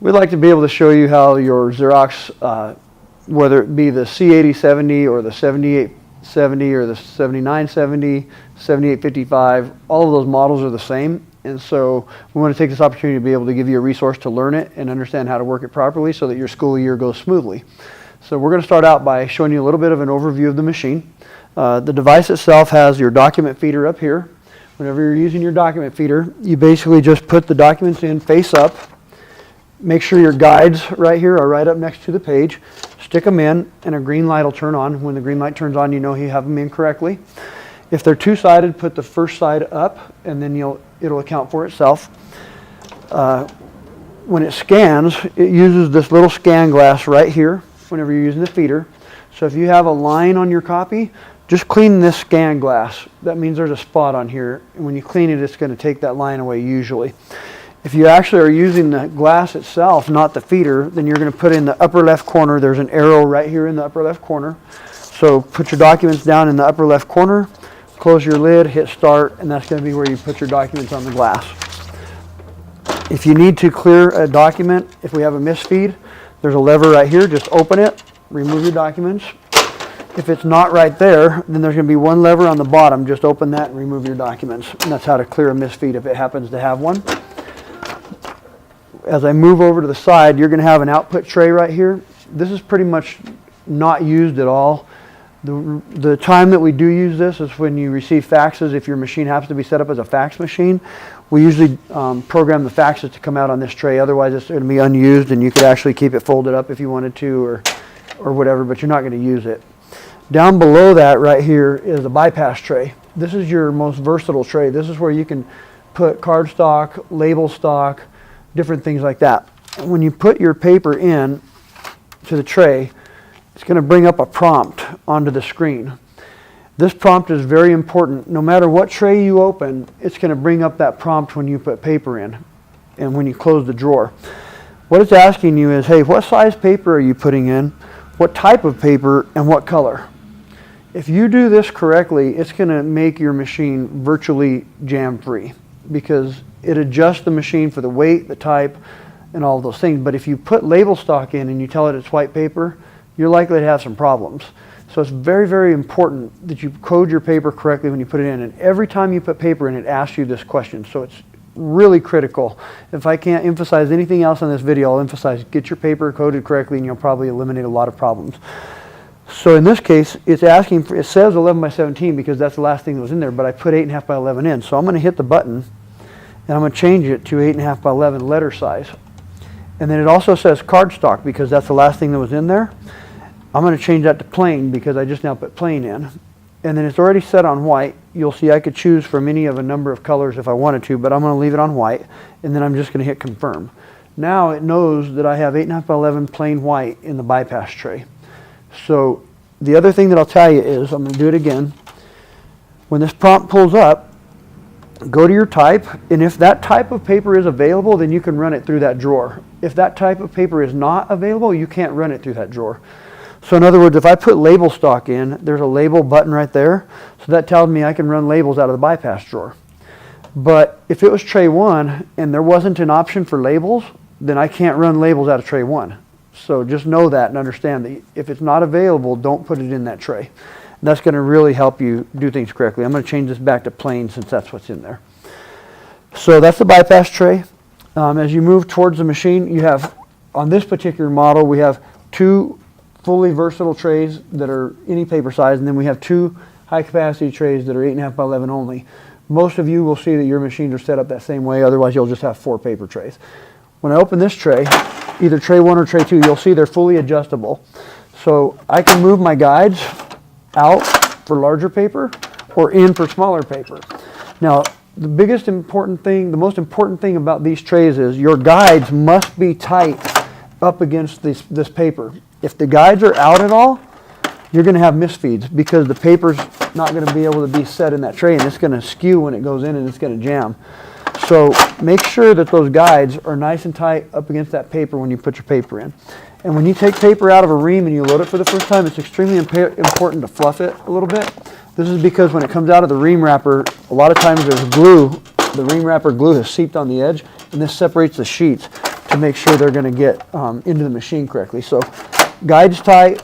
We'd like to be able to show you how your Xerox, whether it be the C8070 or the 7870 or the 7970, 7855, all of those models are the same. And so we want to take this opportunity to be able to give you a resource to learn it and understand how to work it properly so that your school year goes smoothly. So we're going to start out by showing you a little bit of an overview of the machine. The device itself has your document feeder up here. Whenever you're using your document feeder, you basically just put the documents in face up. Make sure your guides right here are right up next to the page. Stick them in and a green light will turn on. When the green light turns on, you know you have them in correctly. If they're two-sided, put the first side up and then it'll account for itself. When it scans, it uses this little scan glass right here whenever you're using the feeder. So if you have a line on your copy, just clean this scan glass. That means there's a spot on here, and when you clean it, it's going to take that line away usually. If you actually are using the glass itself, not the feeder, then you're going to put in the upper left corner. There's an arrow right here in the upper left corner. So put your documents down in the upper left corner, close your lid, hit start, and that's going to be where you put your documents on the glass. If you need to clear a document, if we have a misfeed, there's a lever right here. Just open it, remove your documents. If it's not right there, then there's going to be one lever on the bottom. Just open that and remove your documents. And that's how to clear a misfeed if it happens to have one. As I move over to the side, you're going to have an output tray right here. This is pretty much not used at all. The time that we do use this is when you receive faxes. If your machine happens to be set up as a fax machine, we usually program the faxes to come out on this tray. Otherwise, it's going to be unused, and you could actually keep it folded up if you wanted to or whatever, but you're not going to use it. Down below that right here is a bypass tray. This is your most versatile tray. This is where you can put cardstock, label stock, different things like that. And when you put your paper in to the tray, it's going to bring up a prompt onto the screen. This prompt is very important. No matter what tray you open, it's going to bring up that prompt when you put paper in and when you close the drawer. What it's asking you is, hey, what size paper are you putting in? What type of paper and what color? If you do this correctly, it's going to make your machine virtually jam-free because it adjusts the machine for the weight, the type, and all of those things. But if you put label stock in and you tell it it's white paper, you're likely to have some problems. So it's very, very important that you code your paper correctly when you put it in. And every time you put paper in, it asks you this question. So it's really critical. If I can't emphasize anything else on this video, I'll emphasize get your paper coded correctly and you'll probably eliminate a lot of problems. So in this case, it's asking for, it says 11 by 17 because that's the last thing that was in there, but I put 8.5 by 11 in. So I'm going to hit the button and I'm going to change it to 8.5 by 11 letter size. And then it also says cardstock because that's the last thing that was in there. I'm going to change that to plain because I just now put plain in. And then it's already set on white. You'll see I could choose from any of a number of colors if I wanted to, but I'm going to leave it on white. And then I'm just going to hit confirm. Now it knows that I have 8.5 by 11 plain white in the bypass tray. So the other thing that I'll tell you is, I'm going to do it again. When this prompt pulls up, go to your type, and if that type of paper is available, then you can run it through that drawer. If that type of paper is not available, you can't run it through that drawer. So in other words, if I put label stock in, there's a label button right there. So that tells me I can run labels out of the bypass drawer. But if it was tray 1 and there wasn't an option for labels, then I can't run labels out of tray 1. So just know that and understand that if it's not available, don't put it in that tray. And that's going to really help you do things correctly. I'm going to change this back to plain since that's what's in there. So that's the bypass tray. As you move towards the machine, you have, on this particular model, we have 2 fully versatile trays that are any paper size, and then we have 2 high capacity trays that are 8.5 by 11 only. Most of you will see that your machines are set up that same way, otherwise you'll just have 4 paper trays. When I open this tray, either tray 1 or tray 2, you'll see they're fully adjustable. So I can move my guides out for larger paper or in for smaller paper. Now, the most important thing about these trays is your guides must be tight up against this paper. If the guides are out at all, you're going to have misfeeds because the paper's not going to be able to be set in that tray and it's going to skew when it goes in and it's going to jam. So make sure that those guides are nice and tight up against that paper when you put your paper in. And when you take paper out of a ream and you load it for the first time, it's extremely important to fluff it a little bit. This is because when it comes out of the ream wrapper, a lot of times there's glue. The ream wrapper glue has seeped on the edge, and this separates the sheets. to make sure they're going to get into the machine correctly. So guides tight,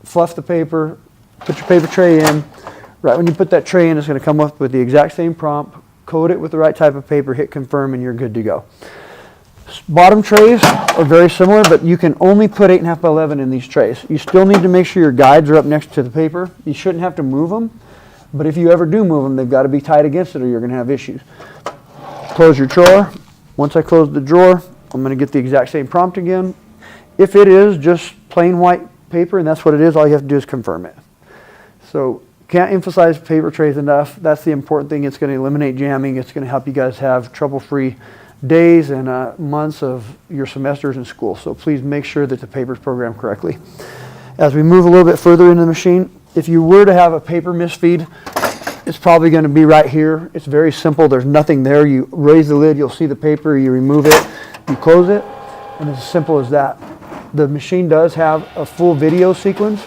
fluff the paper, put your paper tray in. Right when you put that tray in, it's going to come up with the exact same prompt. Coat it with the right type of paper, hit confirm, and you're good to go. Bottom trays are very similar, but you can only put 8.5 by 11 in these trays. You still need to make sure your guides are up next to the paper. You shouldn't have to move them, but if you ever do move them, they've got to be tight against it or you're going to have issues. Close your drawer. Once I close the drawer, I'm going to get the exact same prompt again. If it is just plain white paper, and that's what it is, all you have to do is confirm it. So can't emphasize paper trays enough. That's the important thing. It's going to eliminate jamming. It's going to help you guys have trouble-free days and months of your semesters in school. So please make sure that the paper is programmed correctly. As we move a little bit further into the machine, if you were to have a paper misfeed, it's probably going to be right here. It's very simple. There's nothing there. You raise the lid, you'll see the paper, you remove it, you close it, and it's as simple as that. The machine does have a full video sequence.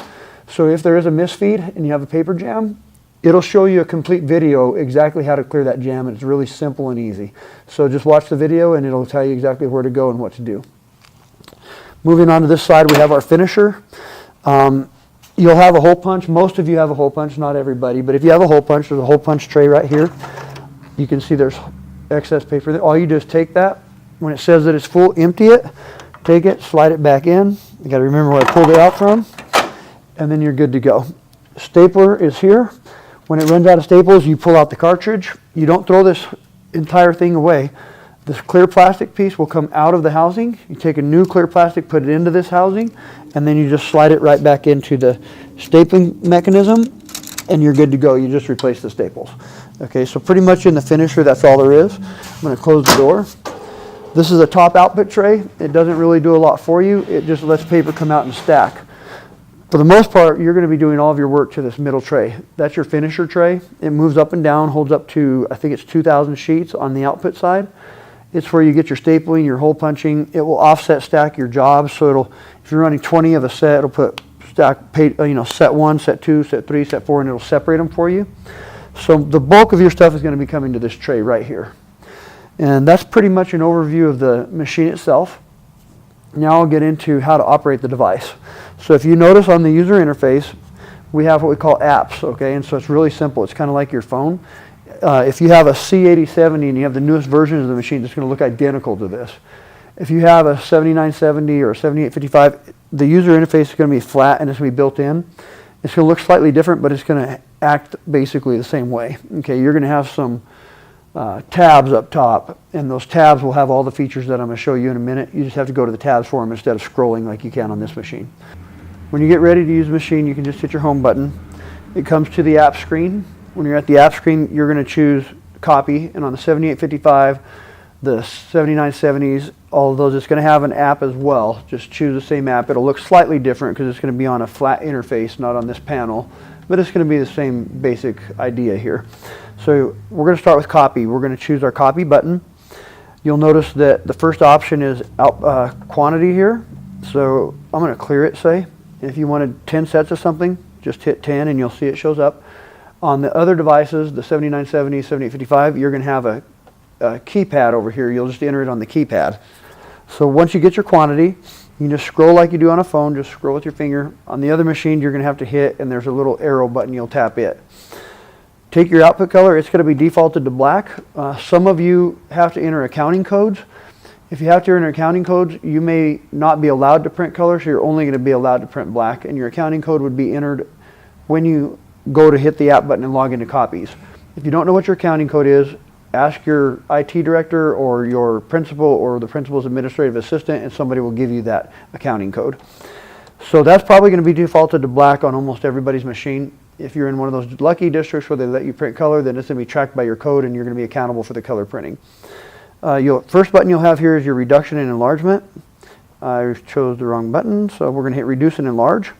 So if there is a misfeed and you have a paper jam, it'll show you a complete video exactly how to clear that jam, and it's really simple and easy. So just watch the video and it'll tell you exactly where to go and what to do. Moving on to this side, we have our finisher. You'll have a hole punch. Most of you have a hole punch, not everybody, but if you have a hole punch, there's a hole punch tray right here. You can see there's excess paper there. All you do is take that. When it says that it's full, empty it, take it, slide it back in. You got to remember where I pulled it out from, and then you're good to go. Stapler is here. When it runs out of staples, you pull out the cartridge. You don't throw this entire thing away. This clear plastic piece will come out of the housing. You take a new clear plastic, put it into this housing, and then you just slide it right back into the stapling mechanism, and you're good to go. You just replace the staples. Okay, so pretty much in the finisher, that's all there is. I'm going to close the door. This is a top output tray. It doesn't really do a lot for you. It just lets paper come out and stack. For the most part, you're going to be doing all of your work to this middle tray. That's your finisher tray. It moves up and down, holds up to, I think it's 2,000 sheets on the output side. It's where you get your stapling, your hole punching. It will offset stack your jobs. So it'll, if you're running 20 of a set, it'll put set 1, set 2, set 3, set 4, and it'll separate them for you. So the bulk of your stuff is going to be coming to this tray right here. And that's pretty much an overview of the machine itself. Now I'll get into how to operate the device. So if you notice on the user interface, we have what we call apps, okay? And so it's really simple. It's kind of like your phone. If you have a C8070 and you have the newest version of the machine, it's going to look identical to this. If you have a 7970 or a 7855, the user interface is going to be flat and it's going to be built in. It's going to look slightly different, but it's going to act basically the same way. Okay, you're going to have some tabs up top, and those tabs will have all the features that I'm going to show you in a minute. You just have to go to the tabs for them instead of scrolling like you can on this machine. When you get ready to use the machine, you can just hit your home button. It comes to the app screen. When you're at the app screen, you're going to choose copy, and on the 7855, the 7970s, all of those, it's going to have an app as well. Just choose the same app. It'll look slightly different because it's going to be on a flat interface, not on this panel, but it's going to be the same basic idea here. So we're going to start with copy. We're going to choose our copy button. You'll notice that the first option is quantity here. So I'm going to clear it, say. And if you wanted 10 sets of something, just hit 10 and you'll see it shows up. On the other devices, the 7970, 7855, you're going to have a keypad over here. You'll just enter it on the keypad. So once you get your quantity, you can just scroll like you do on a phone. Just scroll with your finger. On the other machine, you're going to have to hit, and there's a little arrow button. You'll tap it. Take your output color. It's going to be defaulted to black. Some of you have to enter accounting codes. If you have to enter accounting codes, you may not be allowed to print color, so you're only going to be allowed to print black, and your accounting code would be entered when you go to hit the app button and log into copies. If you don't know what your accounting code is, ask your IT director or your principal or the principal's administrative assistant, and somebody will give you that accounting code. So that's probably going to be defaulted to black on almost everybody's machine. If you're in one of those lucky districts where they let you print color, then it's going to be tracked by your code and you're going to be accountable for the color printing. First button you'll have here is your reduction and enlargement. I chose the wrong button, so we're going to hit reduce and enlarge.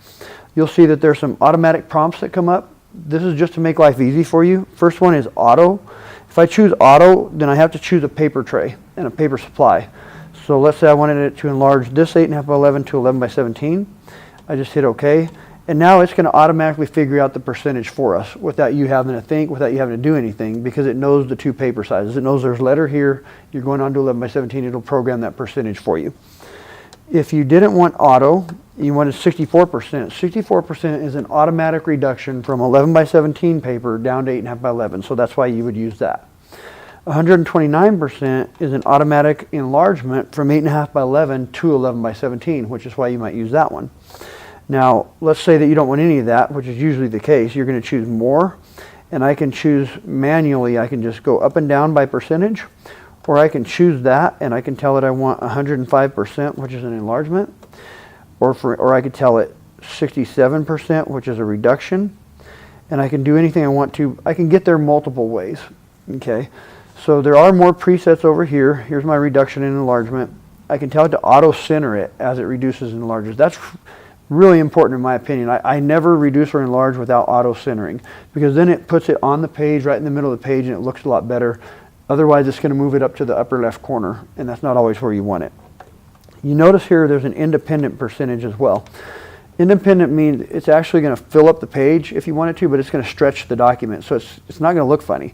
You'll see that there's some automatic prompts that come up. This is just to make life easy for you. First one is auto. If I choose auto, then I have to choose a paper tray and a paper supply. So let's say I wanted it to enlarge this 8.5 by 11 to 11 by 17. I just hit OK. And now it's going to automatically figure out the percentage for us without you having to think, without you having to do anything, because it knows the two paper sizes. It knows there's letter here, you're going on to 11 by 17, it'll program that percentage for you. If you didn't want auto, you wanted 64%. 64% is an automatic reduction from 11 by 17 paper down to 8.5 by 11, so that's why you would use that. 129% is an automatic enlargement from 8.5 by 11 to 11 by 17, which is why you might use that one. Now, let's say that you don't want any of that, which is usually the case. You're going to choose more, and I can choose manually. I can just go up and down by percentage, or I can choose that, and I can tell it I want 105%, which is an enlargement, or I could tell it 67%, which is a reduction, and I can do anything I want to. I can get there multiple ways, okay? So there are more presets over here. Here's my reduction and enlargement. I can tell it to auto-center it as it reduces and enlarges. That's really important in my opinion. I never reduce or enlarge without auto-centering, because then it puts it on the page, right in the middle of the page, and it looks a lot better. Otherwise, it's going to move it up to the upper left corner, and that's not always where you want it. You notice here there's an independent percentage as well. Independent means it's actually going to fill up the page if you want it to, but it's going to stretch the document, so it's not going to look funny.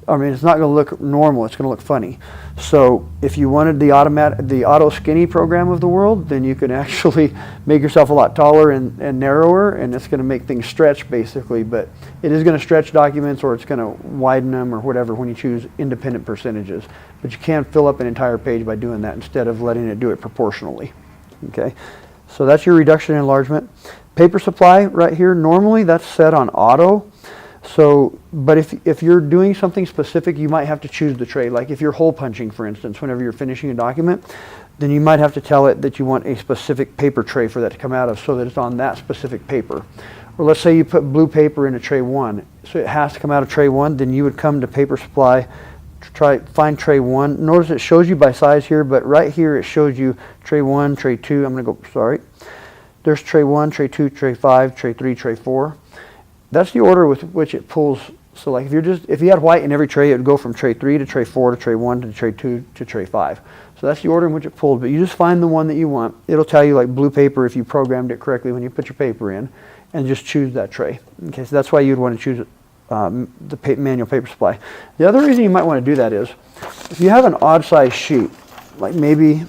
I mean, it's not going to look normal, it's going to look funny. So if you wanted the auto skinny program of the world, then you can actually make yourself a lot taller and narrower, and it's going to make things stretch basically, but it is going to stretch documents, or it's going to widen them or whatever when you choose independent percentages. But you can fill up an entire page by doing that instead of letting it do it proportionally. Okay, so that's your reduction and enlargement. Paper supply right here, normally that's set on auto. So, but if you're doing something specific, you might have to choose the tray. Like if you're hole punching, for instance, whenever you're finishing a document, then you might have to tell it that you want a specific paper tray for that to come out of, so that it's on that specific paper. Or let's say you put blue paper into tray 1, so it has to come out of tray 1, then you would come to paper supply, find tray 1. Notice it shows you by size here, but right here it shows you tray 1, tray 2. I'm going to go, sorry. There's tray 1, tray 2, tray 5, tray 3, tray 4. That's the order with which it pulls. So like if you had white in every tray, it would go from tray 3 to tray 4 to tray 1 to tray 2 to tray 5. So that's the order in which it pulled, but you just find the one that you want. It'll tell you like blue paper if you programmed it correctly when you put your paper in, and just choose that tray. Okay, so that's why you'd want to choose the manual paper supply. The other reason you might want to do that is if you have an odd size sheet, like maybe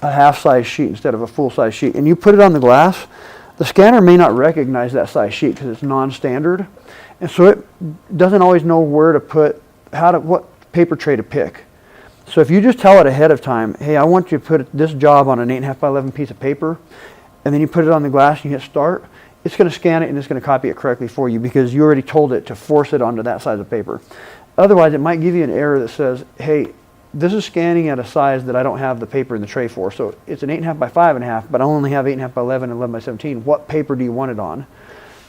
a half size sheet instead of a full size sheet, and you put it on the glass, the scanner may not recognize that size sheet because it's non-standard, and so it doesn't always know where to put, what paper tray to pick. So if you just tell it ahead of time, hey, I want you to put this job on an 8.5 by 11 piece of paper, and then you put it on the glass and you hit start, it's going to scan it and it's going to copy it correctly for you because you already told it to force it onto that size of paper. Otherwise, it might give you an error that says, hey, this is scanning at a size that I don't have the paper in the tray for. So it's an 8.5 by 5.5, but I only have 8.5 by 11 and 11 by 17. What paper do you want it on?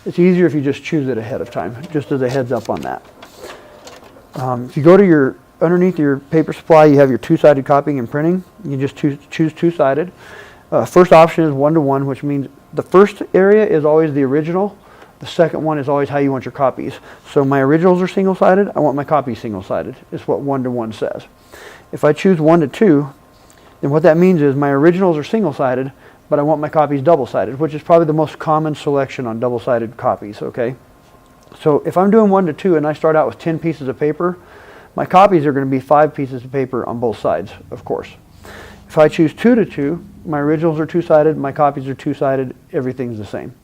It's easier if you just choose it ahead of time, just as a heads up on that. If you go to underneath your paper supply, you have your two-sided copying and printing. You just choose two-sided. First option is 1-to-1, which means the first area is always the original. The second one is always how you want your copies. So my originals are single-sided. I want my copies single-sided, is what 1-to-1 says. If I choose 1-to-2, then what that means is my originals are single-sided, but I want my copies double-sided, which is probably the most common selection on double-sided copies, okay? So if I'm doing 1-to-2 and I start out with 10 pieces of paper, my copies are going to be 5 pieces of paper on both sides, of course. If I choose 2-to-2, my originals are two-sided, my copies are two-sided, everything's the same.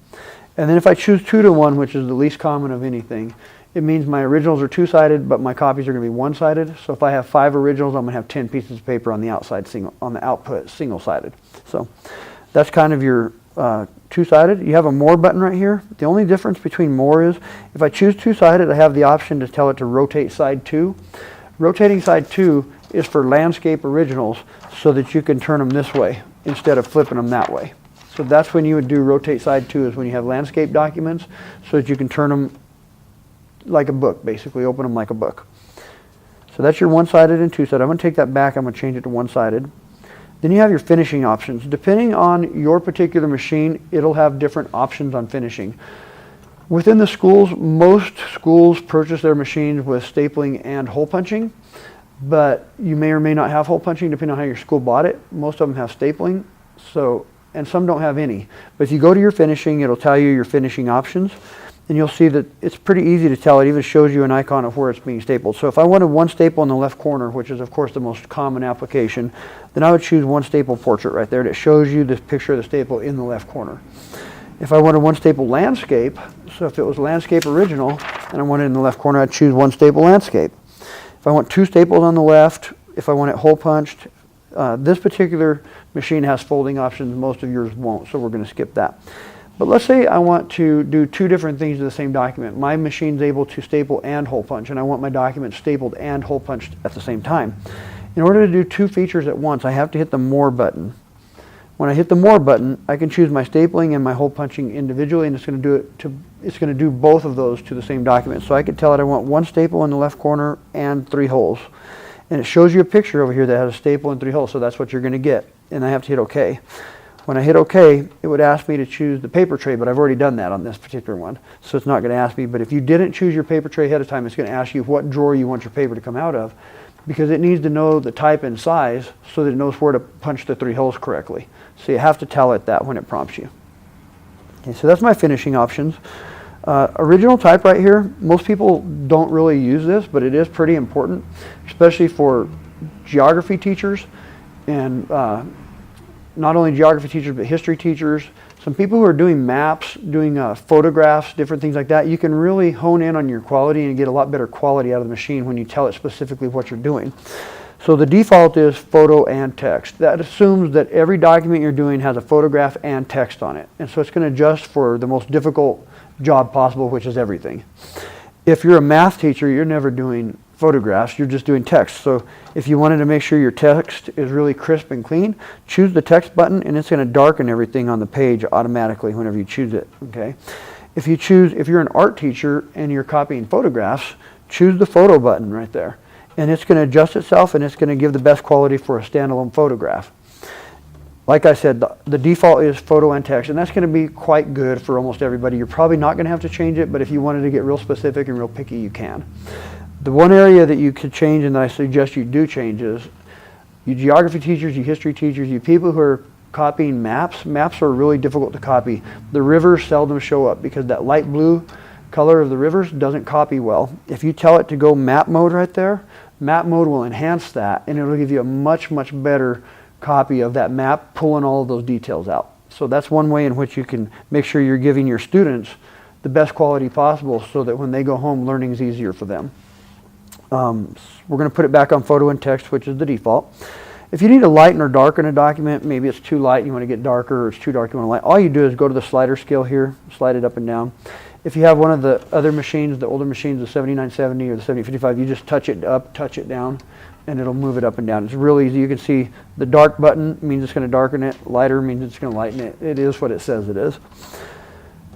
And then if I choose 2-to-1, which is the least common of anything, it means my originals are two-sided, but my copies are going to be one-sided. So if I have 5 originals, I'm going to have 10 pieces of paper on the outside, on the output, single-sided. So that's kind of your two-sided. You have a more button right here. The only difference between more is if I choose two-sided, I have the option to tell it to rotate side 2. Rotating side 2 is for landscape originals so that you can turn them this way instead of flipping them that way. So that's when you would do rotate side 2, is when you have landscape documents, so that you can turn them like a book, basically open them like a book. So that's your one-sided and two-sided. I'm going to take that back. I'm going to change it to one-sided. Then you have your finishing options. Depending on your particular machine, it'll have different options on finishing. Within the schools, most schools purchase their machines with stapling and hole punching, but you may or may not have hole punching depending on how your school bought it. Most of them have stapling. So, and some don't have any. But if you go to your finishing, it'll tell you your finishing options, and you'll see that it's pretty easy to tell. It even shows you an icon of where it's being stapled. So if I wanted one staple in the left corner, which is of course the most common application, then I would choose one staple portrait right there, and it shows you this picture of the staple in the left corner. If I wanted one staple landscape, so if it was landscape original and I wanted it in the left corner, I'd choose one staple landscape. If I want two staples on the left, if I want it hole punched, this particular machine has folding options. Most of yours won't, so we're going to skip that. But let's say I want to do two different things to the same document. My machine's able to staple and hole punch, and I want my document stapled and hole punched at the same time. In order to do two features at once, I have to hit the More button. When I hit the More button, I can choose my stapling and my hole punching individually, and it's going to do both of those to the same document. So I could tell it I want one staple in the left corner and 3 holes. And it shows you a picture over here that has a staple and 3 holes, so that's what you're going to get. And I have to hit OK. When I hit OK, it would ask me to choose the paper tray, but I've already done that on this particular one, so it's not going to ask me. But if you didn't choose your paper tray ahead of time, it's going to ask you what drawer you want your paper to come out of, because it needs to know the type and size so that it knows where to punch the 3 holes correctly. So you have to tell it that when it prompts you. Okay, so that's my finishing options. Original type right here, most people don't really use this, but it is pretty important, especially for geography teachers, and not only geography teachers, but history teachers. Some people who are doing maps, doing photographs, different things like that, you can really hone in on your quality and get a lot better quality out of the machine when you tell it specifically what you're doing. So the default is photo and text. That assumes that every document you're doing has a photograph and text on it. And so it's going to adjust for the most difficult job possible, which is everything. If you're a math teacher, you're never doing photographs, you're just doing text. So if you wanted to make sure your text is really crisp and clean, choose the text button, and it's going to darken everything on the page automatically whenever you choose it. Okay. If you're an art teacher and you're copying photographs, choose the photo button right there, and it's going to adjust itself, and it's going to give the best quality for a standalone photograph. Like I said, the default is photo and text, and that's going to be quite good for almost everybody. You're probably not going to have to change it, but if you wanted to get real specific and real picky, you can. The one area that you could change, and that I suggest you do change, is you geography teachers, you history teachers, you people who are copying maps. Maps are really difficult to copy. The rivers seldom show up because that light blue color of the rivers doesn't copy well. If you tell it to go map mode right there, map mode will enhance that, and it'll give you a much, much better copy of that map, pulling all of those details out. So that's one way in which you can make sure you're giving your students the best quality possible so that when they go home, learning is easier for them. We're going to put it back on photo and text, which is the default. If you need to lighten or darken a document, maybe it's too light, you want to get darker, or it's too dark, you want to light, all you do is go to the slider scale here, slide it up and down. If you have one of the other machines, the older machines, the 7970 or the 7055, you just touch it up, touch it down, and it'll move it up and down. It's real easy. You can see the dark button means it's going to darken it, lighter means it's going to lighten it. It is what it says it is.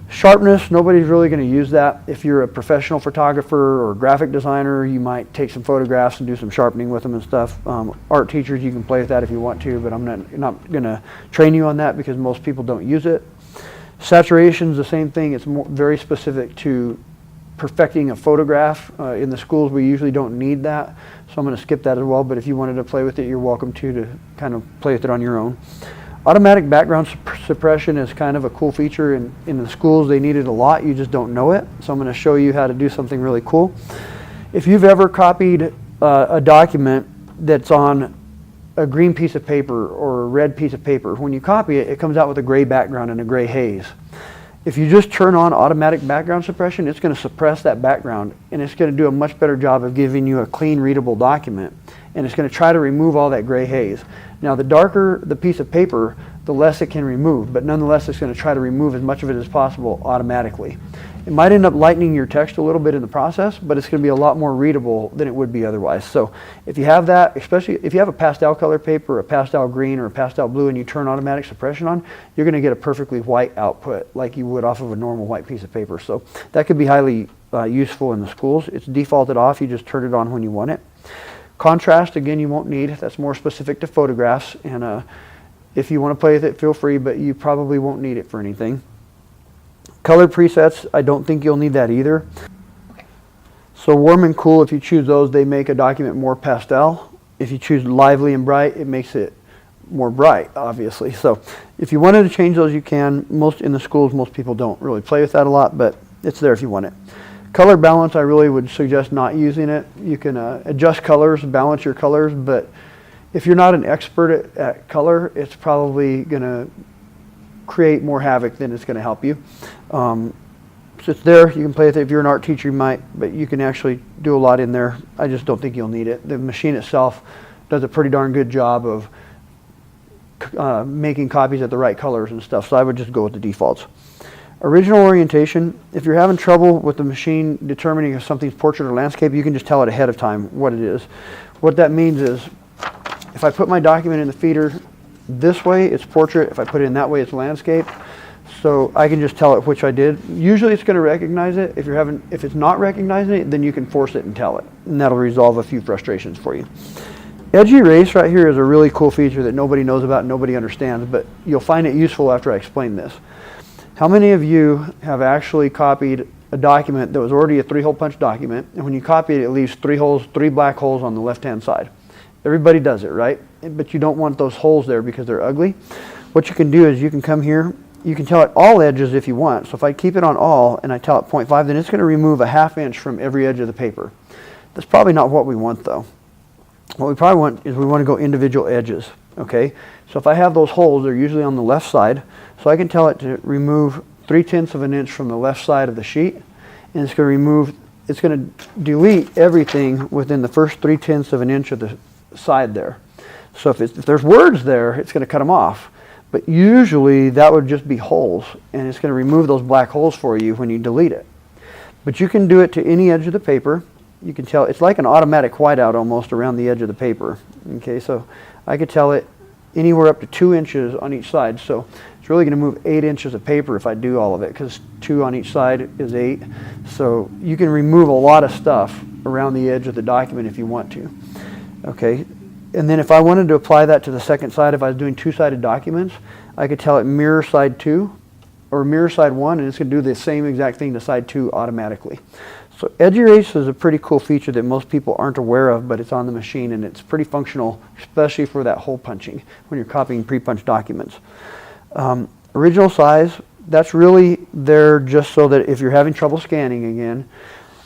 Sharpness, nobody's really going to use that. If you're a professional photographer or graphic designer, you might take some photographs and do some sharpening with them and stuff. Art teachers, you can play with that if you want to, but I'm not going to train you on that because most people don't use it. Saturation's the same thing. It's very specific to perfecting a photograph. In the schools, we usually don't need that, so I'm going to skip that as well, but if you wanted to play with it, you're welcome to kind of play with it on your own. Automatic background suppression is kind of a cool feature. In the schools, they need it a lot. You just don't know it. So I'm going to show you how to do something really cool. If you've ever copied a document that's on a green piece of paper or a red piece of paper, when you copy it, it comes out with a gray background and a gray haze. If you just turn on automatic background suppression, it's going to suppress that background, and it's going to do a much better job of giving you a clean, readable document, and it's going to try to remove all that gray haze. Now, the darker the piece of paper, the less it can remove, but nonetheless, it's going to try to remove as much of it as possible automatically. It might end up lightening your text a little bit in the process, but it's going to be a lot more readable than it would be otherwise. So if you have that, especially if you have a pastel color paper, a pastel green, or a pastel blue, and you turn automatic suppression on, you're going to get a perfectly white output like you would off of a normal white piece of paper. So that could be highly useful in the schools. It's defaulted off. You just turn it on when you want it. Contrast, again, you won't need. That's more specific to photographs, and if you want to play with it, feel free, but you probably won't need it for anything. Color presets, I don't think you'll need that either. Okay. So warm and cool, if you choose those, they make a document more pastel. If you choose lively and bright, it makes it more bright, obviously. So if you wanted to change those, you can. In the schools, most people don't really play with that a lot, but it's there if you want it. Color balance, I really would suggest not using it. You can adjust colors, balance your colors, but if you're not an expert at color, it's probably going to create more havoc than it's going to help you. So it's there. You can play with it. If you're an art teacher, you might, but you can actually do a lot in there. I just don't think you'll need it. The machine itself does a pretty darn good job of making copies at the right colors and stuff, so I would just go with the defaults. Original orientation, if you're having trouble with the machine determining if something's portrait or landscape, you can just tell it ahead of time what it is. What that means is, if I put my document in the feeder this way, it's portrait. If I put it in that way, it's landscape. So I can just tell it which I did. Usually it's going to recognize it. If it's not recognizing it, then you can force it and tell it, and that'll resolve a few frustrations for you. Edge erase right here is a really cool feature that nobody knows about and nobody understands, but you'll find it useful after I explain this. How many of you have actually copied a document that was already a 3-hole punch document, and when you copy it, it leaves 3 black holes on the left-hand side? Everybody does it, right? But you don't want those holes there because they're ugly. What you can do is you can come here, you can tell it all edges if you want. So if I keep it on all and I tell it 0.5, then it's going to remove a 1/2 inch from every edge of the paper. That's probably not what we want, though. What we probably want is we want to go individual edges, okay? So if I have those holes, they're usually on the left side, so I can tell it to remove 3/10 of an inch from the left side of the sheet, and it's going to delete everything within the first 3/10 of an inch of the side there. So if there's words there, it's going to cut them off. But usually that would just be holes, and it's going to remove those black holes for you when you delete it. But you can do it to any edge of the paper. You can tell it's like an automatic whiteout almost around the edge of the paper. Okay, so I could tell it anywhere up to 2 inches on each side. So it's really going to move 8 inches of paper if I do all of it, because 2 on each side is 8. So you can remove a lot of stuff around the edge of the document if you want to. Okay, and then if I wanted to apply that to the second side, if I was doing 2-sided documents, I could tell it mirror side 2 or mirror side 1, and it's going to do the same exact thing to side 2 automatically. So edge erase is a pretty cool feature that most people aren't aware of, but it's on the machine, and it's pretty functional, especially for that hole punching when you're copying pre-punched documents. Original size, that's really there just so that if you're having trouble scanning again,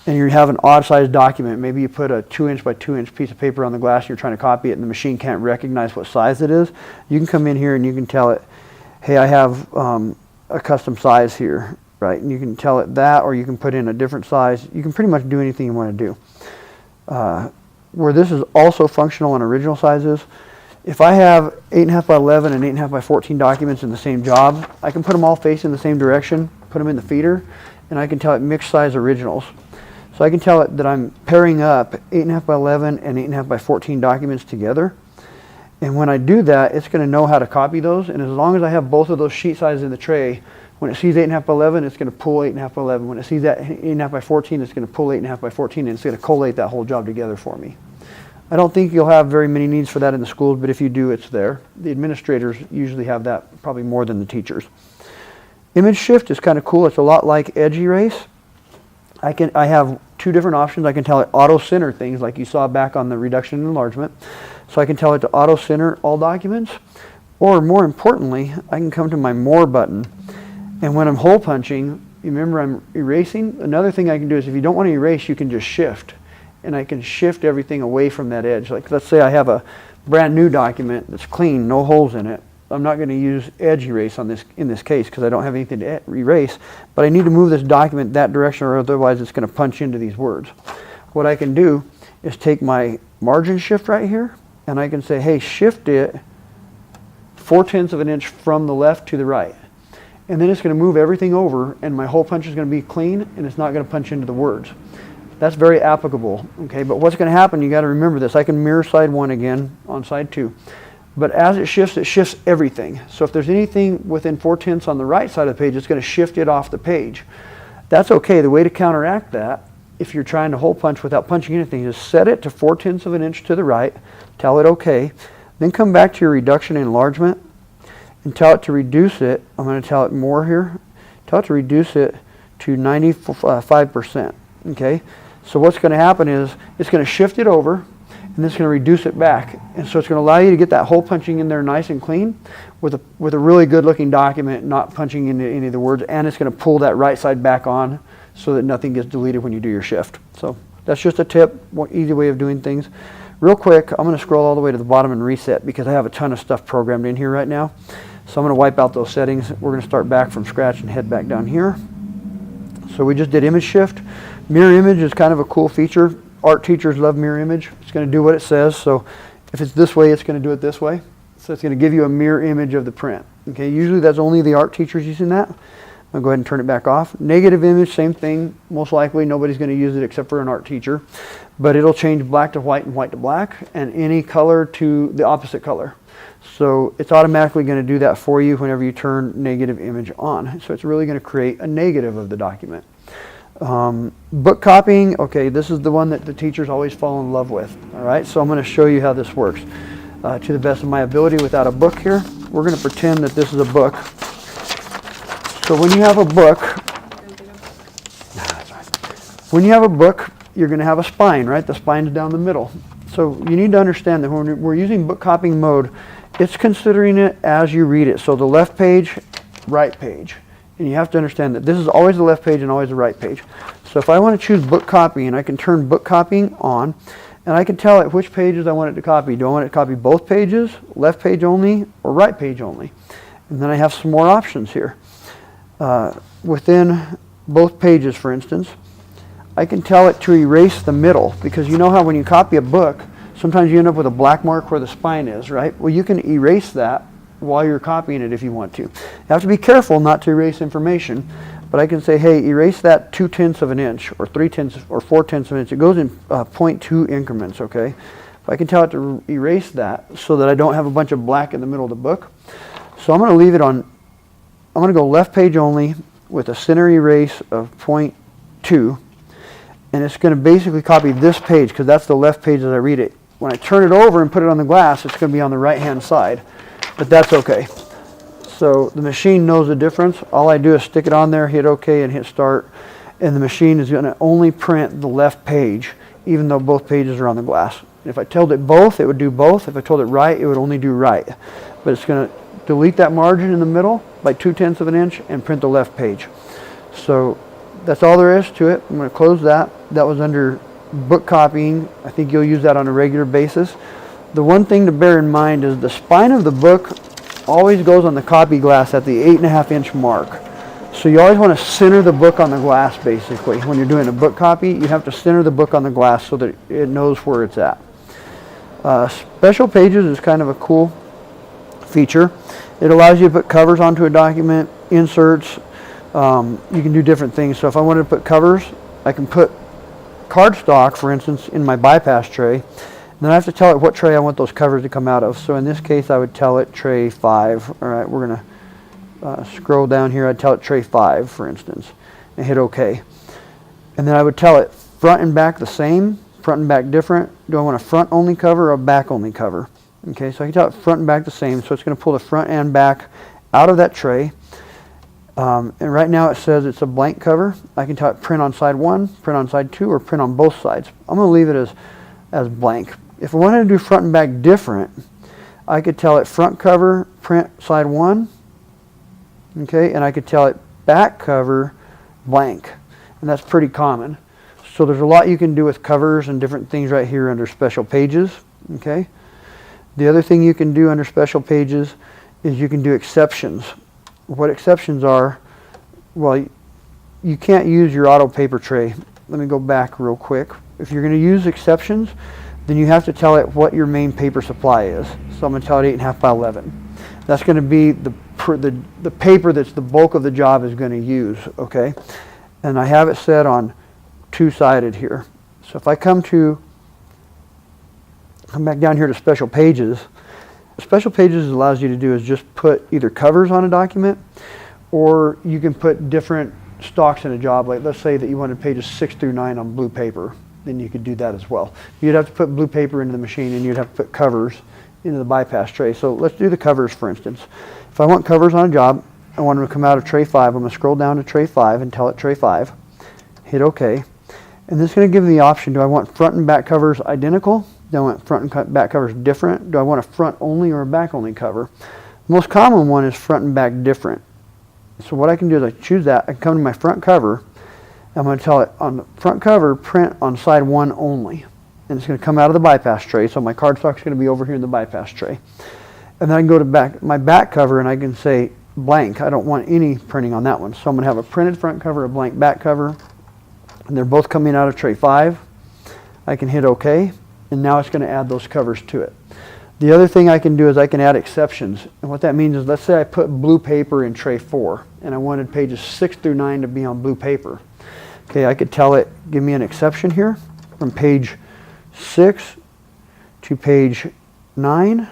and you have an odd sized document, maybe you put a 2-inch by 2-inch piece of paper on the glass and you're trying to copy it and the machine can't recognize what size it is, you can come in here and you can tell it, hey, I have a custom size here. Right, and you can tell it that, or you can put in a different size. You can pretty much do anything you want to do. Where this is also functional on original sizes, if I have 8.5 by 11 and 8.5 by 14 documents in the same job, I can put them all facing the same direction, put them in the feeder, and I can tell it mixed size originals. So I can tell it that I'm pairing up 8.5 by 11 and 8.5 by 14 documents together. And when I do that, it's going to know how to copy those, and as long as I have both of those sheet sizes in the tray, when it sees 8.5 by 11, it's going to pull 8.5 by 11. When it sees that 8.5 by 14, it's going to pull 8.5 by 14, and it's going to collate that whole job together for me. I don't think you'll have very many needs for that in the schools, but if you do, it's there. The administrators usually have that probably more than the teachers. Image shift is kind of cool. It's a lot like edge erase. I have 2 different options. I can tell it auto center things like you saw back on the reduction and enlargement. So I can tell it to auto center all documents, or more importantly, I can come to my more button. And when I'm hole punching, you remember I'm erasing? Another thing I can do is if you don't want to erase, you can just shift. And I can shift everything away from that edge. Like let's say I have a brand new document that's clean, no holes in it. I'm not going to use edge erase on this in this case because I don't have anything to erase. But I need to move this document that direction or otherwise it's going to punch into these words. What I can do is take my margin shift right here and I can say, hey, shift it 0.4 of an inch from the left to the right. And then it's going to move everything over and my hole punch is going to be clean and it's not going to punch into the words. That's very applicable, okay? But what's going to happen, you got to remember this. I can mirror side 1 again on side 2. But as it shifts everything. So if there's anything within 0.4 on the right side of the page, it's going to shift it off the page. That's okay. The way to counteract that, if you're trying to hole punch without punching anything, is set it to 0.4 of an inch to the right, tell it okay, then come back to your reduction and enlargement, and tell it to reduce it. I'm going to tell it more here. Tell it to reduce it to 95%. Okay? So what's going to happen is it's going to shift it over, and this is going to reduce it back. And so it's going to allow you to get that hole punching in there nice and clean with a really good looking document, not punching into any of the words, and it's going to pull that right side back on so that nothing gets deleted when you do your shift. So that's just a tip, one easy way of doing things. Real quick, I'm going to scroll all the way to the bottom and reset because I have a ton of stuff programmed in here right now. So I'm going to wipe out those settings. We're going to start back from scratch and head back down here. So we just did image shift. Mirror image is kind of a cool feature. Art teachers love mirror image. It's going to do what it says. So if it's this way, it's going to do it this way. So it's going to give you a mirror image of the print. Okay, usually that's only the art teachers using that. I'll go ahead and turn it back off. Negative image, same thing. Most likely nobody's going to use it except for an art teacher. But it'll change black to white and white to black and any color to the opposite color. So it's automatically going to do that for you whenever you turn negative image on. So it's really going to create a negative of the document. Book copying, okay, this is the one that the teachers always fall in love with. All right, so I'm going to show you how this works. To the best of my ability without a book here, we're going to pretend that this is a book. So when you have a book, you're going to have a spine, right? The spine's down the middle. So you need to understand that when we're using book copying mode, it's considering it as you read it. So the left page, right page. And you have to understand that this is always the left page and always the right page. So if I want to choose book copying, I can turn book copying on, and I can tell it which pages I want it to copy. Do I want it to copy both pages, left page only, or right page only? And then I have some more options here. Within both pages, for instance, I can tell it to erase the middle, because you know how when you copy a book, sometimes you end up with a black mark where the spine is, right? Well, you can erase that while you're copying it if you want to. You have to be careful not to erase information, but I can say, hey, erase that 2/10 of an inch, or 3/10 or 4/10 of an inch. It goes in 0.2 increments, okay? If I can tell it to erase that so that I don't have a bunch of black in the middle of the book. So I'm going to leave it on, I'm going to go left page only with a center erase of 0.2, and it's going to basically copy this page because that's the left page as I read it. When I turn it over and put it on the glass, it's going to be on the right-hand side, but that's okay. So the machine knows the difference. All I do is stick it on there, hit OK, and hit start, and the machine is going to only print the left page, even though both pages are on the glass. If I told it both, it would do both. If I told it right, it would only do right. But it's going to delete that margin in the middle by 2/10 of an inch and print the left page. So that's all there is to it. I'm going to close that. That was under book copying. I think you'll use that on a regular basis. The one thing to bear in mind is the spine of the book always goes on the copy glass at the 8.5 inch mark. So you always want to center the book on the glass, basically. When you're doing a book copy, you have to center the book on the glass so that it knows where it's at. Special pages is kind of a cool feature. It allows you to put covers onto a document, inserts. You can do different things. So if I wanted to put covers, I can put cardstock, for instance, in my bypass tray. And then I have to tell it what tray I want those covers to come out of. So in this case, I would tell it tray 5. All right, we're going to scroll down here. I'd tell it tray 5, for instance, and hit OK. And then I would tell it front and back the same, front and back different. Do I want a front only cover or a back only cover? Okay, so I can tell it front and back the same. So it's going to pull the front and back out of that tray. And right now it says it's a blank cover. I can tell it print on side 1, print on side 2, or print on both sides. I'm going to leave it as blank. If I wanted to do front and back different, I could tell it front cover, print side 1, okay, and I could tell it back cover, blank, and that's pretty common. So there's a lot you can do with covers and different things right here under special pages, okay. The other thing you can do under special pages is you can do exceptions. What exceptions are, well, you can't use your auto paper tray. Let me go back real quick. If you're going to use exceptions, then you have to tell it what your main paper supply is. So I'm going to tell it 8.5 by 11. That's going to be the paper that's the bulk of the job is going to use, okay? And I have it set on two-sided here. So if I come back down here to special pages, special pages allows you to do is just put either covers on a document, or you can put different stocks in a job. Like let's say that you wanted pages 6 through 9 on blue paper, then you could do that as well. You'd have to put blue paper into the machine, and you'd have to put covers into the bypass tray. So let's do the covers, for instance. If I want covers on a job, I want them to come out of tray 5. I'm going to scroll down to tray 5 and tell it tray 5. Hit OK. And this is going to give me the option, do I want front and back covers identical? Do I want front and back covers different? Do I want a front only or a back only cover? The most common one is front and back different. So what I can do is I choose that. I can come to my front cover. I'm going to tell it on the front cover, print on side 1 only. And it's going to come out of the bypass tray. So my cardstock is going to be over here in the bypass tray. And then I can go to my back cover and I can say blank. I don't want any printing on that one. So I'm going to have a printed front cover, a blank back cover. And they're both coming out of tray 5. I can hit OK. And now it's going to add those covers to it. The other thing I can do is I can add exceptions. And what that means is, let's say I put blue paper in tray 4 and I wanted pages 6 through 9 to be on blue paper. Okay, I could tell it, give me an exception here from page 6 to page 9. And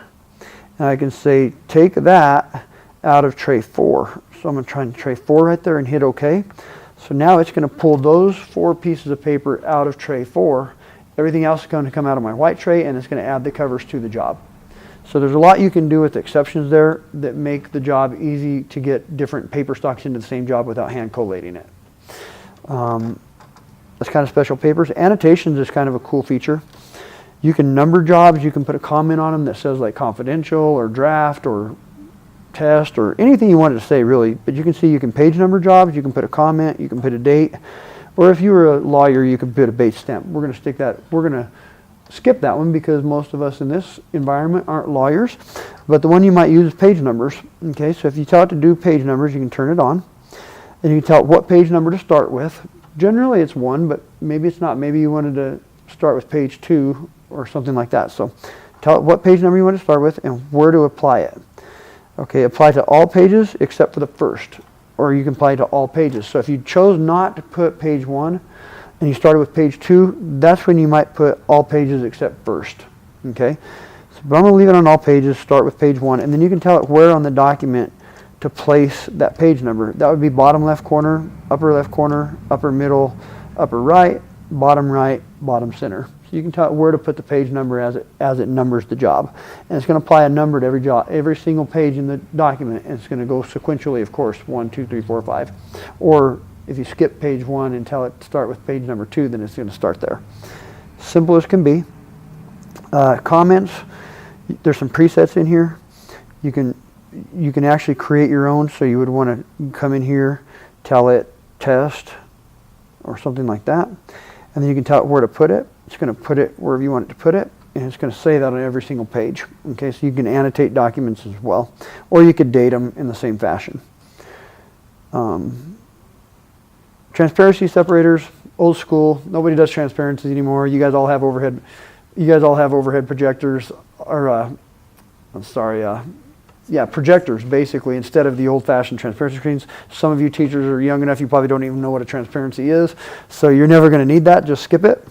I can say, take that out of tray 4. So I'm going to try tray 4 right there and hit OK. So now it's going to pull those 4 pieces of paper out of tray 4. Everything else is going to come out of my white tray, and it's going to add the covers to the job. So there's a lot you can do with exceptions there that make the job easy to get different paper stocks into the same job without hand collating it. That's kind of special papers. Annotations is kind of a cool feature. You can number jobs. You can put a comment on them that says like confidential or draft or test or anything you wanted to say really. But you can see you can page number jobs. You can put a comment. You can put a date. Or if you were a lawyer, you could put a base stamp. We're going to stick that. We're going to skip that one because most of us in this environment aren't lawyers. But the one you might use is page numbers. Okay, so if you tell it to do page numbers, you can turn it on. And you can tell it what page number to start with. Generally it's 1, but maybe it's not. Maybe you wanted to start with page 2 or something like that. So tell it what page number you want to start with and where to apply it. Okay, apply to all pages except for the first. Or you can apply to all pages. So if you chose not to put page 1 and you started with page 2, that's when you might put all pages except first. Okay, so, but I'm going to leave it on all pages, start with page 1, and then you can tell it where on the document to place that page number. That would be bottom left corner, upper middle, upper right, bottom center. So you can tell it where to put the page number as it numbers the job. And it's going to apply a number to every job, every single page in the document, and it's going to go sequentially, of course, 1, 2, 3, 4, 5. Or if you skip page 1 and tell it to start with page number 2, then it's going to start there. Simple as can be. Comments, there's some presets in here. You can actually create your own, so you would want to come in here, tell it test, or something like that. And then you can tell it where to put it. It's going to put it wherever you want it to put it, and it's going to say that on every single page. Okay, so you can annotate documents as well, or you could date them in the same fashion. Transparency separators, old school. Nobody does transparencies anymore. You guys all have overhead. You guys all have overhead projectors, or projectors basically, instead of the old-fashioned transparency screens. Some of you teachers are young enough, you probably don't even know what a transparency is, so you're never going to need that. Just skip it.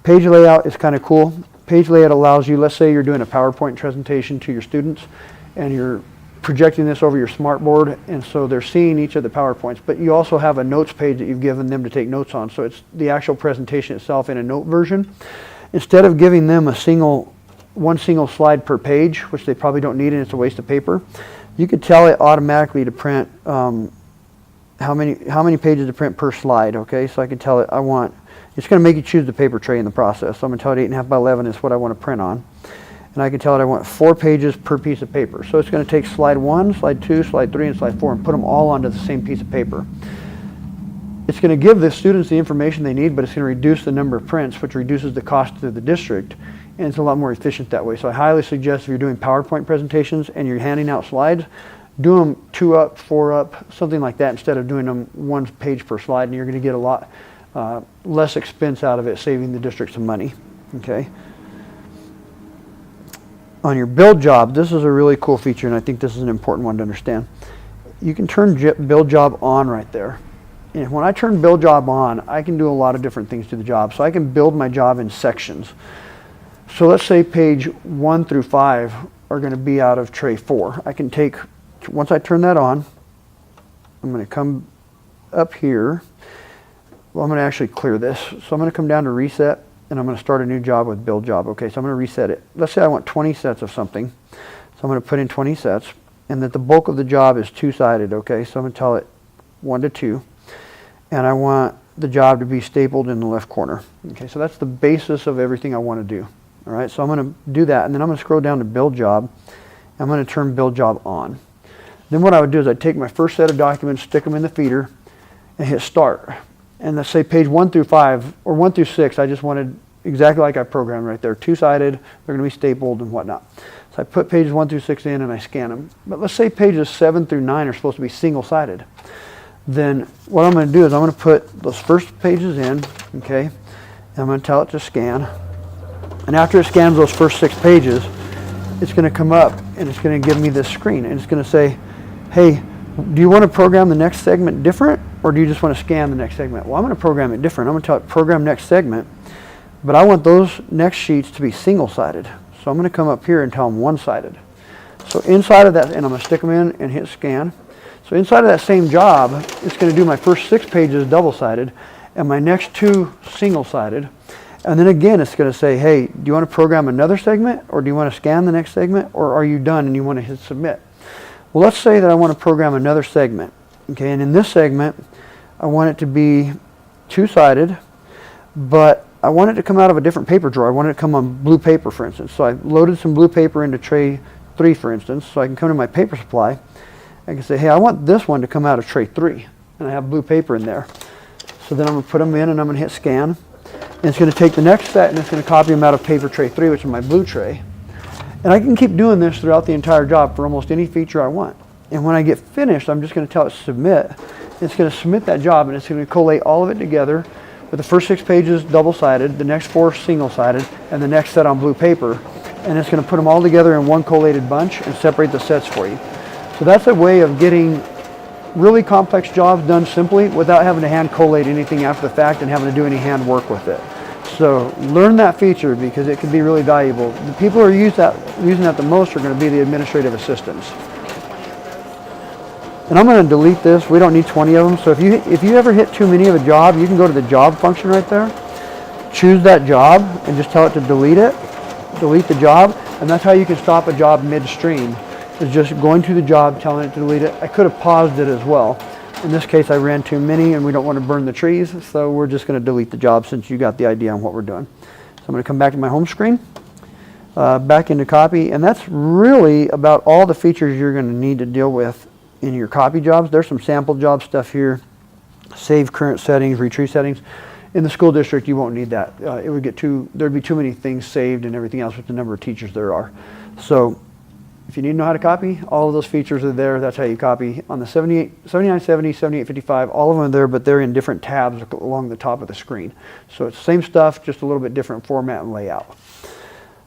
Page layout is kind of cool. Page layout allows you, let's say you're doing a PowerPoint presentation to your students and you're projecting this over your smartboard, and so they're seeing each of the PowerPoints, but you also have a notes page that you've given them to take notes on, so it's the actual presentation itself in a note version. Instead of giving them one single slide per page, which they probably don't need and it's a waste of paper, you could tell it automatically to print how many pages to print per slide. Okay, so I can tell it it's going to make you choose the paper tray in the process. So I'm going to tell it 8.5 by 11 is what I want to print on. And I can tell it I want 4 pages per piece of paper. So it's going to take slide 1, slide 2, slide 3, and slide 4 and put them all onto the same piece of paper. It's going to give the students the information they need, but it's going to reduce the number of prints, which reduces the cost to the district. And it's a lot more efficient that way. So I highly suggest if you're doing PowerPoint presentations and you're handing out slides, do them 2 up, 4 up, something like that, instead of doing them 1 page per slide, and you're going to get a lot less expense out of it, saving the district some money. Okay. On your build job, this is a really cool feature, and I think this is an important one to understand. You can turn build job on right there. And when I turn build job on, I can do a lot of different things to the job. So I can build my job in sections. So let's say page 1 through 5 are going to be out of tray 4. I can take, once I turn that on, I'm going to come up here. Well, I'm going to actually clear this. So I'm going to come down to reset, and I'm going to start a new job with build job. Okay, so I'm going to reset it. Let's say I want 20 sets of something. So I'm going to put in 20 sets, and that the bulk of the job is 2-sided. Okay, so I'm going to tell it 1 to 2. And I want the job to be stapled in the left corner. Okay, so that's the basis of everything I want to do. All right, so I'm going to do that, and then I'm going to scroll down to build job. I'm going to turn build job on. Then what I would do is I'd take my first set of documents, stick them in the feeder, and hit start. And let's say page 1 through 5, or 1 through 6, I just wanted exactly like I programmed right there, two-sided, they're going to be stapled and whatnot. So I put pages 1 through 6 in and I scan them. But let's say pages 7 through 9 are supposed to be single-sided. Then what I'm going to do is I'm going to put those first pages in, okay, and I'm going to tell it to scan. And after it scans those first 6 pages, it's going to come up and it's going to give me this screen. And it's going to say, hey, do you want to program the next segment different, or do you just want to scan the next segment? Well, I'm going to program it different. I'm going to tell it program next segment, but I want those next sheets to be single-sided. So I'm going to come up here and tell them one-sided. So inside of that, and I'm going to stick them in and hit scan. So inside of that same job, it's going to do my first 6 pages double-sided and my next 2 single-sided. And then again, it's going to say, hey, do you want to program another segment, or do you want to scan the next segment, or are you done and you want to hit submit? Well, let's say that I want to program another segment. Okay, and in this segment, I want it to be 2-sided, but I want it to come out of a different paper drawer. I want it to come on blue paper, for instance. So I loaded some blue paper into tray 3, for instance, so I can come to my paper supply. I can say, hey, I want this one to come out of tray 3, and I have blue paper in there. So then I'm going to put them in, and I'm going to hit scan. And it's going to take the next set, and it's going to copy them out of paper tray 3, which is my blue tray. And I can keep doing this throughout the entire job for almost any feature I want. And when I get finished, I'm just going to tell it submit. It's going to submit that job, and it's going to collate all of it together with the first 6 pages double-sided, the next 4 single-sided, and the next set on blue paper. And it's going to put them all together in one collated bunch and separate the sets for you. So that's a way of getting really complex jobs done simply without having to hand collate anything after the fact and having to do any hand work with it. So learn that feature because it can be really valuable. The people who are using that the most are going to be the administrative assistants. And I'm going to delete this. We don't need 20 of them. So if you ever hit too many of a job, you can go to the job function right there, choose that job, and just tell it to delete it. Delete the job, and that's how you can stop a job midstream. Is just going to the job, telling it to delete it. I could have paused it as well. In this case, I ran too many, and we don't want to burn the trees, so we're just going to delete the job since you got the idea on what we're doing. So I'm going to come back to my home screen, back into copy, and that's really about all the features you're going to need to deal with in your copy jobs. There's some sample job stuff here, save current settings, retrieve settings. In the school district, you won't need that. It would get there'd be too many things saved and everything else with the number of teachers there are. So if you need to know how to copy, all of those features are there. That's how you copy. On the 7970, 7855, all of them are there, but they're in different tabs along the top of the screen. So it's the same stuff, just a little bit different format and layout.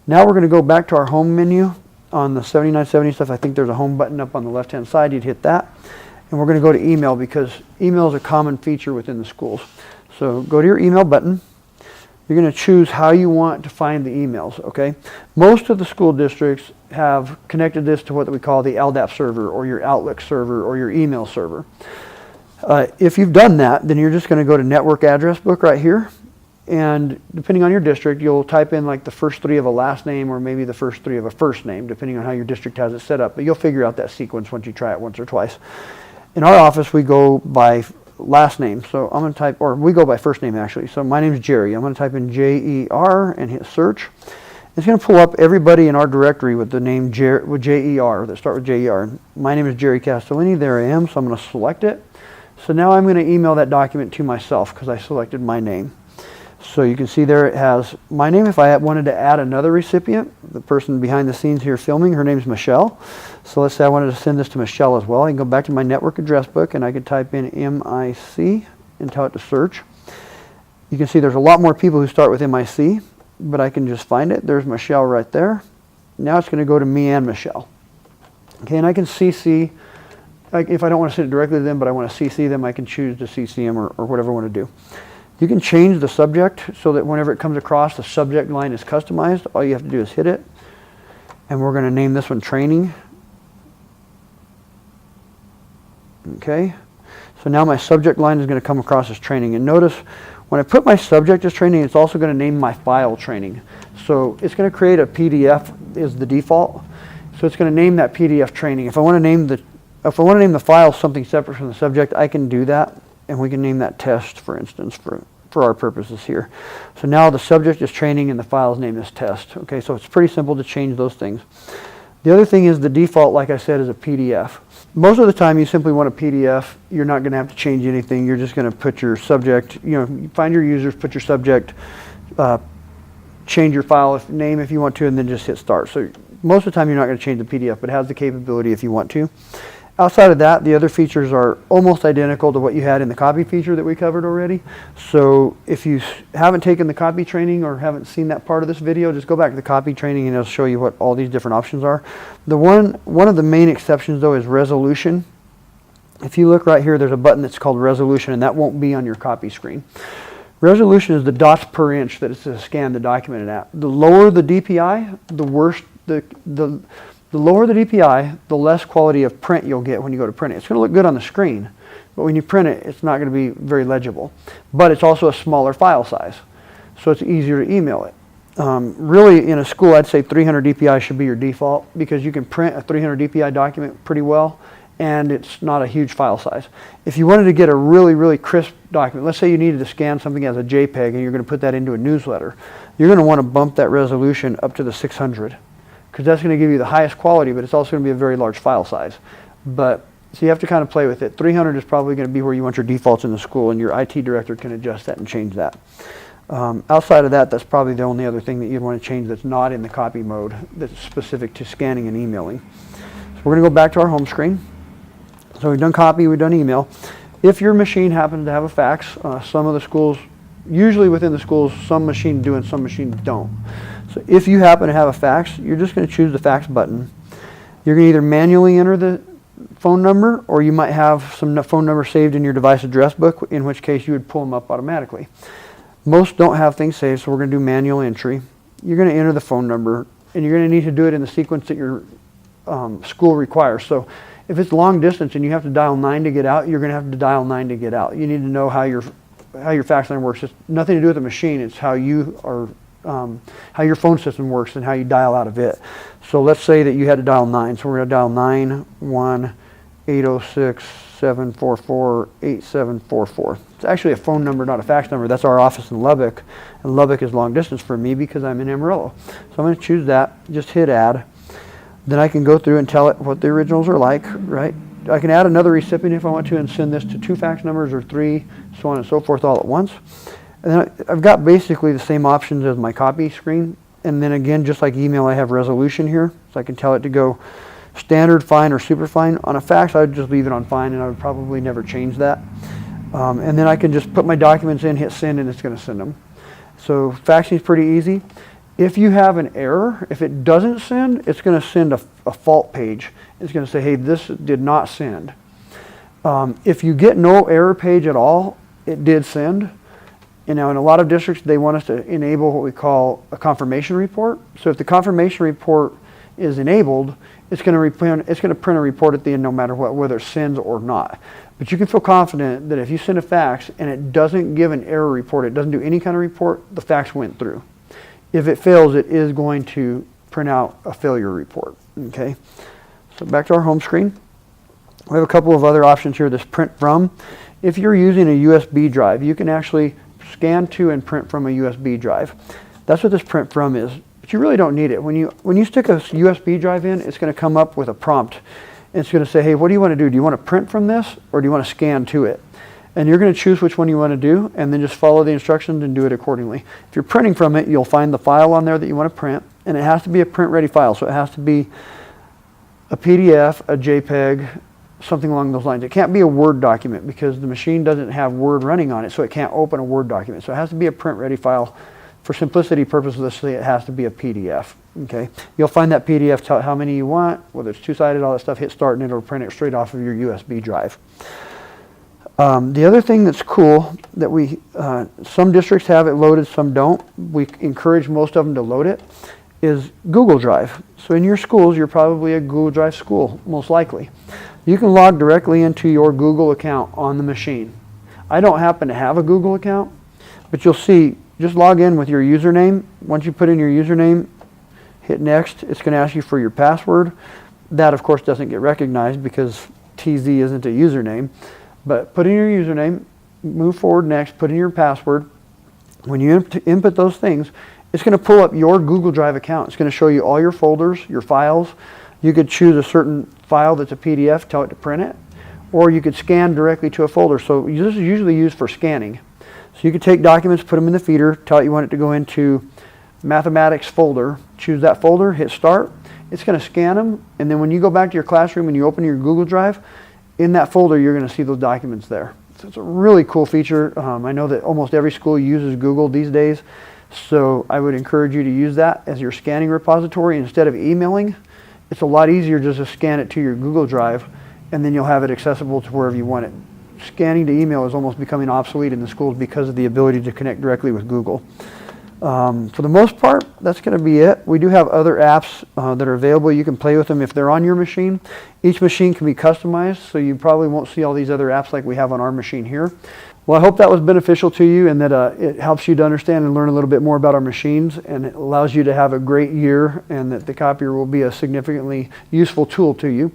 Now we're going to go back to our home menu. On the 7970 stuff, I think there's a home button up on the left-hand side. You'd hit that. And we're going to go to email because email is a common feature within the schools. So go to your email button. You're going to choose how you want to find the emails, okay? Most of the school districts have connected this to what we call the LDAP server or your Outlook server or your email server. If you've done that, then you're just going to go to network address book right here. And depending on your district, you'll type in like the first 3 of a last name or maybe the first 3 of a first name, depending on how your district has it set up. But you'll figure out that sequence once you try it once or twice. In our office, we go by last name. So I'm going to type, or we go by first name actually. So my name is Jerry. I'm going to type in J-E-R and hit search. It's going to pull up everybody in our directory with the name with J-E-R, that start with J-E-R. My name is Jerry Castellini. There I am. So I'm going to select it. So now I'm going to email that document to myself because I selected my name. So you can see there it has my name. If I wanted to add another recipient, the person behind the scenes here filming, her name's Michelle. So let's say I wanted to send this to Michelle as well. I can go back to my network address book and I could type in MIC and tell it to search. You can see there's a lot more people who start with MIC, but I can just find it. There's Michelle right there. Now it's going to go to me and Michelle. Okay, and I can CC, if I don't want to send it directly to them, but I want to CC them, I can choose to CC them or whatever I want to do. You can change the subject so that whenever it comes across, the subject line is customized. All you have to do is hit it. And we're going to name this one training. Okay. So now my subject line is going to come across as training. And notice when I put my subject as training, it's also going to name my file training. So it's going to create a PDF is the default. So it's going to name that PDF training. If I want to name the file something separate from the subject, I can do that. And we can name that test, for instance, for for our purposes here. So now the subject is training and the file's name is test. Okay, so it's pretty simple to change those things. The other thing is the default, like I said, is a PDF. Most of the time you simply want a PDF. You're not going to have to change anything. You're just going to put your subject, you find your users, put your subject, change your file name if you want to, and then just hit start. So most of the time you're not going to change the PDF, but it has the capability if you want to. Outside of that, the other features are almost identical to what you had in the copy feature that we covered already. So if you haven't taken the copy training or haven't seen that part of this video, just go back to the copy training and it'll show you what all these different options are. One of the main exceptions though is resolution. If you look right here, there's a button that's called resolution, and that won't be on your copy screen. Resolution is the dots per inch that it's to scan the document at. The lower the DPI, the worse the lower the DPI, the less quality of print you'll get when you go to print it. It's going to look good on the screen, but when you print it, it's not going to be very legible. But it's also a smaller file size, so it's easier to email it. Really, in a school, I'd say 300 DPI should be your default, because you can print a 300 DPI document pretty well, and it's not a huge file size. If you wanted to get a really, really crisp document, let's say you needed to scan something as a JPEG and you're going to put that into a newsletter, you're going to want to bump that resolution up to the 600. Because that's going to give you the highest quality, but it's also going to be a very large file size. So you have to kind of play with it. 300 is probably going to be where you want your defaults in the school, and your IT director can adjust that and change that. Outside of that, that's probably the only other thing that you'd want to change that's not in the copy mode, that's specific to scanning and emailing. So we're going to go back to our home screen. So we've done copy, we've done email. If your machine happens to have a fax, some of the schools, usually within the schools, some machines do and some machines don't. So if you happen to have a fax, you're just going to choose the fax button. You're going to either manually enter the phone number, or you might have some phone number saved in your device address book, in which case you would pull them up automatically. Most don't have things saved, so we're going to do manual entry. You're going to enter the phone number, and you're going to need to do it in the sequence that your school requires. So if it's long distance and you have to dial 9 to get out, you're going to have to dial 9 to get out. You need to know how your fax line works. It's nothing to do with the machine. It's how how your phone system works and how you dial out of it. So let's say that you had to dial 9. So we're going to dial 91806-744-8744. It's actually a phone number, not a fax number. That's our office in Lubbock, and Lubbock is long distance for me because I'm in Amarillo. So I'm going to choose that, just hit add. Then I can go through and tell it what the originals are like, right? I can add another recipient if I want to and send this to 2 fax numbers or 3, so on and so forth, all at once. And then I've got basically the same options as my copy screen. And then again, just like email, I have resolution here. So I can tell it to go standard, fine, or super fine. On a fax, I would just leave it on fine, and I would probably never change that. And then I can just put my documents in, hit send, and it's going to send them. So faxing is pretty easy. If you have an error, if it doesn't send, it's going to send a fault page. It's going to say, hey, this did not send. If you get no error page at all, it did send. In a lot of districts, they want us to enable what we call a confirmation report. So if the confirmation report is enabled, it's going to print a report at the end no matter what, whether it sends or not. But you can feel confident that if you send a fax and it doesn't give an error report, it doesn't do any kind of report, the fax went through. If it fails, it is going to print out a failure report. Okay. So back to our home screen. We have a couple of other options here. This print from. If you're using a USB drive, you can actually scan to and print from a USB drive. That's what this print from is. But you really don't need it. When you stick a USB drive in, it's going to come up with a prompt. It's going to say, hey, what do you want to do? Do you want to print from this, or do you want to scan to it? And you're going to choose which one you want to do, and then just follow the instructions and do it accordingly. If you're printing from it, you'll find the file on there that you want to print, and it has to be a print-ready file. So it has to be a PDF, a JPEG, something along those lines. It can't be a Word document because the machine doesn't have Word running on it, so it can't open a Word document. So it has to be a print-ready file. For simplicity purposes, let's say it has to be a PDF. Okay, you'll find that PDF, tell it how many you want, whether it's two-sided, all that stuff, hit start, and it'll print it straight off of your USB drive. The other thing that's cool that some districts have it loaded, some don't. We encourage most of them to load it, is Google Drive. So in your schools, you're probably a Google Drive school, most likely. You can log directly into your Google account on the machine. I don't happen to have a Google account, but you'll see, just log in with your username. Once you put in your username, hit next. It's going to ask you for your password. That, of course, doesn't get recognized because TZ isn't a username. But put in your username, move forward next, put in your password, When you input those things, it's going to pull up your Google Drive account. It's going to show you all your folders, your files. You could choose a certain file that's a PDF, tell it to print it, or you could scan directly to a folder. So this is usually used for scanning. So you could take documents, put them in the feeder, tell it you want it to go into mathematics folder, choose that folder, hit start. It's going to scan them, and then when you go back to your classroom and you open your Google Drive, in that folder you're going to see those documents there. So it's a really cool feature. I know that almost every school uses Google these days, so I would encourage you to use that as your scanning repository instead of emailing. It's a lot easier just to scan it to your Google Drive, and then you'll have it accessible to wherever you want it. Scanning to email is almost becoming obsolete in the schools because of the ability to connect directly with Google. For the most part, that's going to be it. We do have other apps that are available. You can play with them if they're on your machine. Each machine can be customized, so you probably won't see all these other apps like we have on our machine here. Well, I hope that was beneficial to you and that it helps you to understand and learn a little bit more about our machines, and it allows you to have a great year, and that the copier will be a significantly useful tool to you.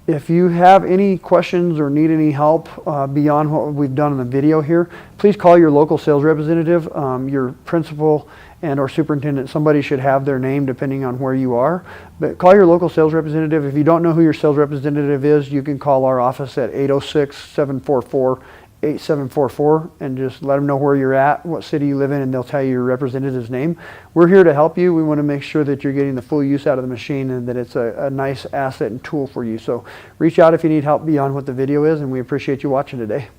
If you have any questions or need any help beyond what we've done in the video here, please call your local sales representative, your principal and or superintendent. Somebody should have their name depending on where you are. But call your local sales representative. If you don't know who your sales representative is, you can call our office at 806-744-8744 and just let them know where you're at, what city you live in, and they'll tell you your representative's name. We're here to help you. We want to make sure that you're getting the full use out of the machine and that it's a nice asset and tool for you. So reach out if you need help beyond what the video is, and we appreciate you watching today.